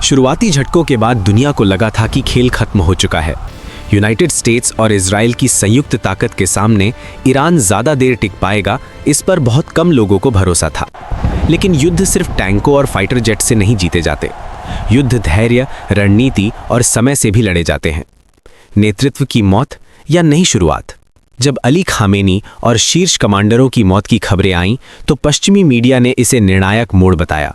शुरुआती झटकों के बाद दुनिया को लगा था कि खेल खत्म हो चुका है। यूनाइटेड स्टेट्स और इजराइल की संयुक्त ताकत के सामने ईरान ज़्यादा देर टिक पाएगा, इस पर बहुत कम लोगों को भरोसा था। लेकिन युद्ध सिर्फ टैंकों और फाइटर जेट से नहीं जीते जाते। युद्ध धैर्य, रणनीति और समय से भी लड़े जाते हैं। नेतृत्व की मौत या नई शुरुआत। जब अली खामेनी और शीर्ष कमांडरों की मौत की खबरें आईं तो पश्चिमी मीडिया ने इसे निर्णायक मोड़ बताया।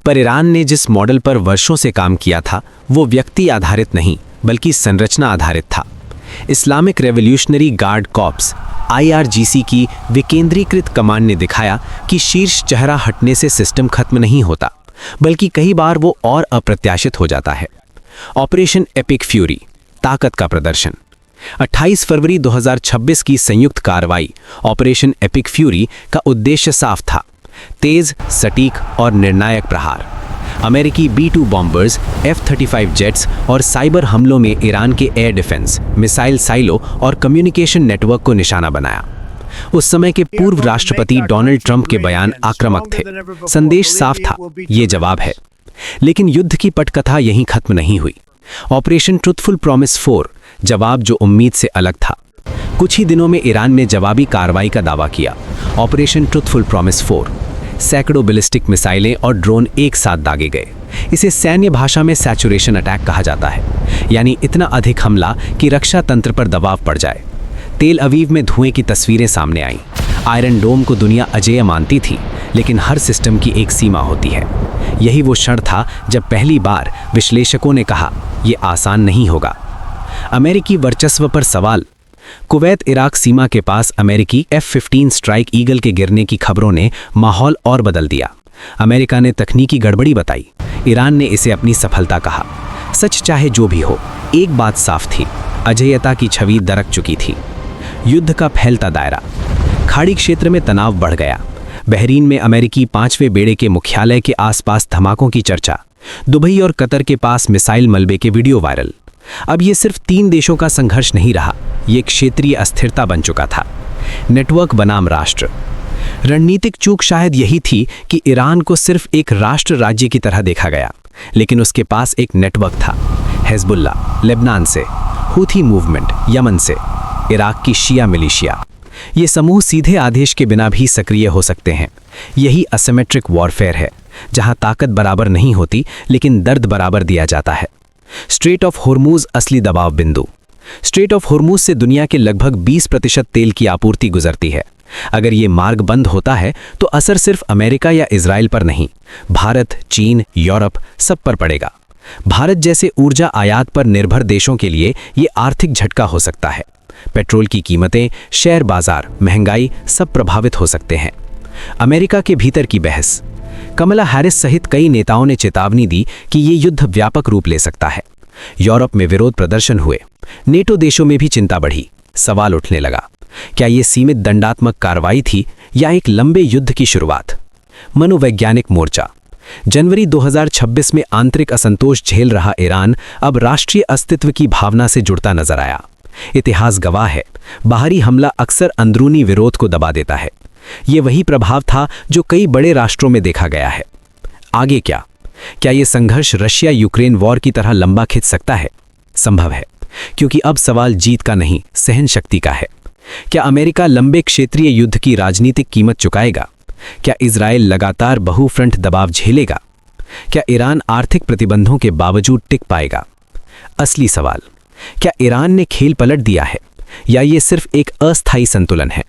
पर ईरान ने जिस मॉडल पर वर्षों से काम किया था वो व्यक्ति आधारित नहीं बल्कि संरचना आधारित था। Islamic revolutionary guard corps IRGC की विकेंद्रीकृत कमांड ने दिखाया कि शीर्ष चेहरा हटने से सिस्टम खत्म नहीं होता, बल्कि कई बार वो और अप्रत्याशित हो जाता है। ऑपरेशन एपिक फ्यूरी, ताकत का प्रदर्शन। 28 फरवरी 2026 की संयुक्त कार्रवाई ऑपरेशन एपिक फ्यूरी का उद्देश्य साफ था: तेज, सटीक और निर्णायक प्रहार। अमेरिकी B-2 बॉम्बर्स, F-35 जेट्स और साइबर हमलों में ईरान के एयर डिफेंस, मिसाइल साइलो और कम्युनिकेशन नेटवर्क को निशाना बनाया। उस समय के पूर्व राष्ट्रपति डोनाल्ड ट्रंप के बयान आक्रामक थे। संदेश साफ था, ये जवाब है। लेकिन युद्ध की पटकथा यहीं खत्म नहीं हुई। ऑपरेशन ट्रुथफुल प्रॉमिस 4, जवाब जो उम्मीद से अलग था। कुछ ही दिनों में ईरान ने जवाबी कार्रवाई का दावा किया। ऑपरेशन ट्रुथफुल प्रॉमिस 4, सैकड़ों बैलिस्टिक मिसाइलें और ड्रोन एक साथ दागे गए। इसे सैन्य भाषा में सैचुरेशन अटैक कहा जाता है, यानी इतना अधिक हमला कि रक्षा तंत्र पर दबाव पड़ जाए। तेल अवीव में धुएं की तस्वीरें सामने आईं। आयरन डोम को दुनिया अजेय मानती थी, लेकिन हर सिस्टम की एक सीमा होती है। यही वो क्षण था जब पहली बार विश्लेषकों ने कहा, ये आसान नहीं होगा। अमेरिकी वर्चस्व पर सवाल। कुवैत इराक सीमा के पास अमेरिकी F-15 स्ट्राइक ईगल के गिरने की खबरों ने माहौल और बदल दिया। अमेरिका ने तकनीकी गड़बड़ी बताई, ईरान ने इसे अपनी सफलता कहा। सच चाहे जो भी हो, एक बात साफ थी, अजेयता की छवि दरक चुकी थी। युद्ध का फैलता दायरा। खाड़ी क्षेत्र में तनाव बढ़ गया। बहरीन में अमेरिकी 5वें बेड़े के मुख्यालय के आसपास धमाकों की चर्चा। दुबई और कतर के पास मिसाइल मलबे के वीडियो वायरल। अब ये सिर्फ 3 देशों का संघर्ष नहीं रहा, ये क्षेत्रीय अस्थिरता बन चुका था। नेटवर्क बनाम राष्ट्र। रणनीतिक चूक शायद यही थी कि ईरान को सिर्फ एक राष्ट्र राज्य की तरह देखा गया, लेकिन उसके पास एक नेटवर्क था। हिजबुल्ला लेबनान से, हूथी मूवमेंट यमन से, इराक की शिया मिलिशिया। ये समूह सीधे आदेश के बिना भी सक्रिय हो सकते हैं। यही असिमेट्रिक वॉरफेयर है, जहां ताकत बराबर नहीं होती लेकिन दर्द बराबर दिया जाता है। स्ट्रेट ऑफ होर्मुज असली दबाव बिंदु। स्ट्रेट ऑफ होर्मुज से दुनिया के लगभग 20% तेल की आपूर्ति गुजरती है। अगर ये मार्ग बंद होता है तो असर सिर्फ अमेरिका या इजराइल पर नहीं, भारत, चीन, यूरोप सब पर पड़ेगा। भारत जैसे ऊर्जा आयात पर निर्भर देशों के लिए ये आर्थिक झटका हो सकता है। पेट्रोल की कीमतें, शेयर बाजार, महंगाई सब प्रभावित हो सकते हैं। अमेरिका के भीतर की बहस। कमला हैरिस सहित कई नेताओं ने चेतावनी दी कि ये युद्ध व्यापक रूप ले सकता है। यूरोप में विरोध प्रदर्शन हुए। नेटो देशों में भी चिंता बढ़ी। सवाल उठने लगा, क्या ये सीमित दंडात्मक कार्रवाई थी या एक लंबे युद्ध की शुरुआत? मनोवैज्ञानिक मोर्चा। जनवरी 2026 में आंतरिक असंतोष झेल रहा ईरान अब राष्ट्रीय अस्तित्व की भावना से जुड़ता नजर आया। इतिहास गवाह है, बाहरी हमला अक्सर अंदरूनी विरोध को दबा देता है। ये वही प्रभाव था जो कई बड़े राष्ट्रों में देखा गया है। आगे क्या? क्या ये संघर्ष रशिया यूक्रेन वॉर की तरह लंबा खिंच सकता है? संभव है, क्योंकि अब सवाल जीत का नहीं, सहन शक्ति का है। क्या अमेरिका लंबे क्षेत्रीय युद्ध की राजनीतिक कीमत चुकाएगा? क्या इजराइल लगातार बहुफ्रंट दबाव झेलेगा? क्या ईरान आर्थिक प्रतिबंधों के बावजूद टिक पाएगा? असली सवाल, क्या ईरान ने खेल पलट दिया है या ये सिर्फ एक अस्थायी संतुलन है?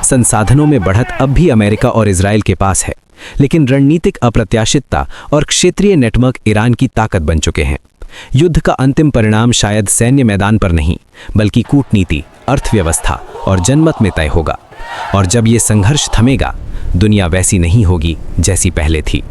संसाधनों में बढ़त अब भी अमेरिका और इजराइल के पास है, लेकिन रणनीतिक अप्रत्याशितता और क्षेत्रीय नेटवर्क ईरान की ताकत बन चुके हैं। युद्ध का अंतिम परिणाम शायद सैन्य मैदान पर नहीं, बल्कि कूटनीति, अर्थव्यवस्था और जनमत में तय होगा। और जब ये संघर्ष थमेगा, दुनिया वैसी नहीं होगी जैसी पहले थी।